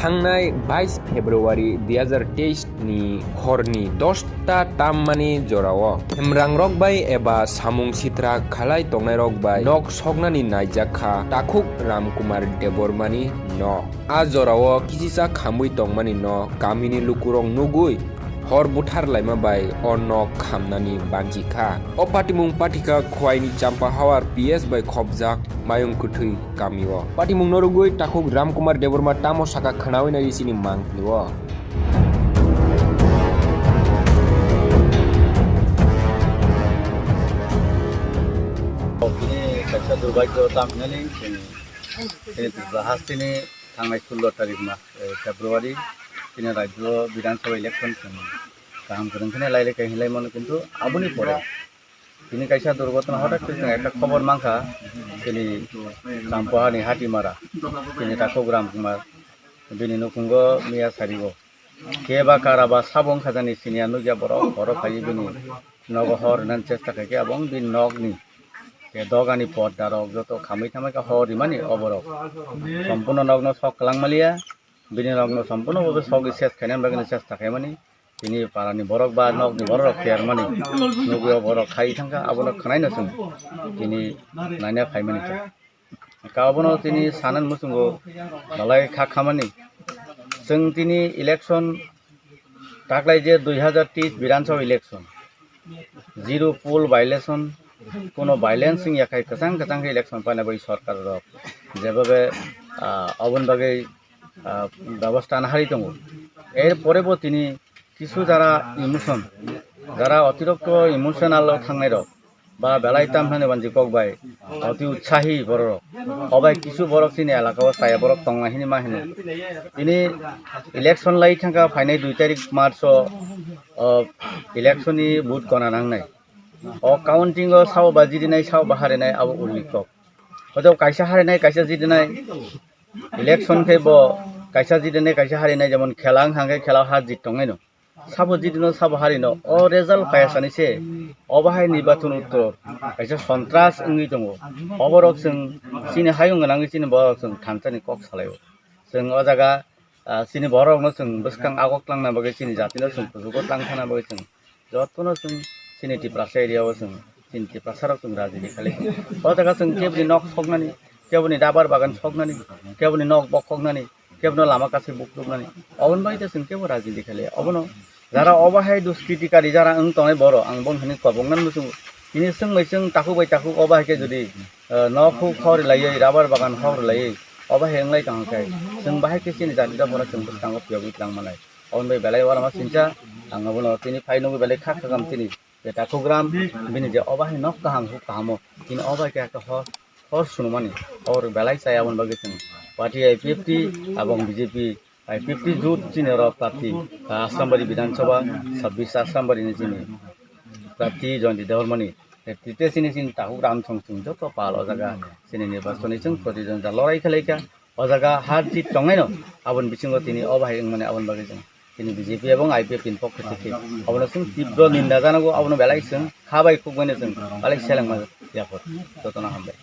थांनाय 22 फेब्रुवारि 2023 नि हरनि 10टा ताममानि जराव हेमरां रकबाय एबा सामुं सित्रा खालाय तंनाय रकबाय नक सकनानि नायजाखा ताकुक रामकुमार देबरमानि न आ जराव किसिसा खामुइ तंमानि न गामिनि लुकुरं नुगुइ हर बुथार लाइमा बाय अ नक खामनानि बांजिखा अ पाटिमुं पाटिका खवाइनि चाम्पा हावार PS बाय खबजाक मायुं कुथुइ गामिओ पाटिमुं नरुगुइ ताकुक रामकुमार देबरमा तामो साका खनावै नायसिनि मांगनिओ kaisa durbaito tamnali ini bahasini thangnai 16 tarik ma Februari ini rajyo Bidhan Sabha election kaham korongkhane laile kai hilai mon kintu abuni pore ini kaisa durghotona hotak kore ekta khobor mangkha ini Sampahani Hatimara ini Takok Ramkumar bini nukungo miya sarigo keba karaba sabong khajani sinia nugya borok kai bini nogo hor nan chesta kai abong bin nogni dogani pot darok joto khamai thamai ka hori mani oborok সম্পূর্ণ নগ্ন সক কালাংমালিয়া বিনি নগ্ন সম্পূর্ণ ভাবে সগি শেষ খাইনান বাগনি চেষ্টা খাইমানি তিনি পারানি বরক বা নগনি বরক কেয়ার মানি নগিও বরক খাই থাকা আবনো খানাই নসুন তিনি নাইনা খাইমানি কাবনো তিনি সানান মুসুঙ্গো নালাই খা খামানি जों তিনি ইলেকশন তাকলাই যে 2030 বিধানসভা ইলেকশন জিরো পোল ভাইলেশন কোনো ভাইলেন্সিং याखाय कसां इलेक्शन पाना बै सरकार रक जेबाबे अबन बागै ব্যবস্থা নাহারি दङ এর পরেও তিনি কিছু যারা ইমোশন যারা অতিরিক্ত ইমোশনাল থাংনাই রক বা বেলাইতাম হানে বানজি ককবাই অতি উৎসাহী বড় অবাই কিছু বড় তিনি এলাকাও সায়া বড় তংনাহিনি মাহিনি তিনি ইলেকশন লাই থাকা ফাইনাই 2 তারিখ মার্চ ইলেকশনি বুট গনা নাংনাই o counting o sao ba jidinai sao ba harenai abo ulikok hojo kaisa harenai kaisa jidinai election ke bo kaisa jidinai kaisa harenai jemon khelang hange khela ha jittongai no sabo jidino sabo harino o result paisani se obahai nirbachon uttor kaisa sontras ingui dongo oborok जों sini hayung nang sini borok जों thamchani kok salayo जों o jaga sini borok no जों buskang agok langna bagai sini jatino जों pujugo tangthana bagai जों jottono जों सिनिति प्रासा एरियाव जों सिनिति प्रासाराव जों राजनीति खालि ओ जागा जों केबनि नक सकनानि केबनि दाबार बागान सकनानि केबनि नक बखकनानि केबनो लामा कासे बुकरुबनानि अबन बायदे जों केबो राजनीति खालि अबनो जारा अबाहाय दुष्कृतिकारी जारा ओं तंनाय बर आं बन हनि कबंगनान मुसुं तिनि जों मैसों ताकु बाय ताकु अबाहायके जुदि नखौ खर लायै राबार बागान खर लायै अबाहाय ओंलाय तांखाय जों बाहायके सिनि जातिदा बरा जों बुस्तांगो पियाबि लांमानाय अबन बाय बेलाय वाला सिनचा आं अबनो तिनि फाइनोबो बेलाय खाखागाम तिनि Takok Ram bini je obah nok kahang hu kahamo tin obah ke ka hor sunumani or belai saya abon bagi sun party I50 abong BJP I50 jut chini ro party Assambly Bidhan Sabha 26 Assambly ni chini party jondi deormani tite sini sin Takok Ram chung joto palo jaga sini nirbachoni chung protidon ja lorai khalaika o jaga har jit tongai no abon bisingo tini obah mane abon bagi sun তিনি BJP এবং IPF পক্ষ থেকে অবনো जों তীব্র নিন্দা জানাগো অবনো বেলাই जों খাবাই খুবনে जों বালাই সেলাং মা ইয়াফর যতনা হামবাই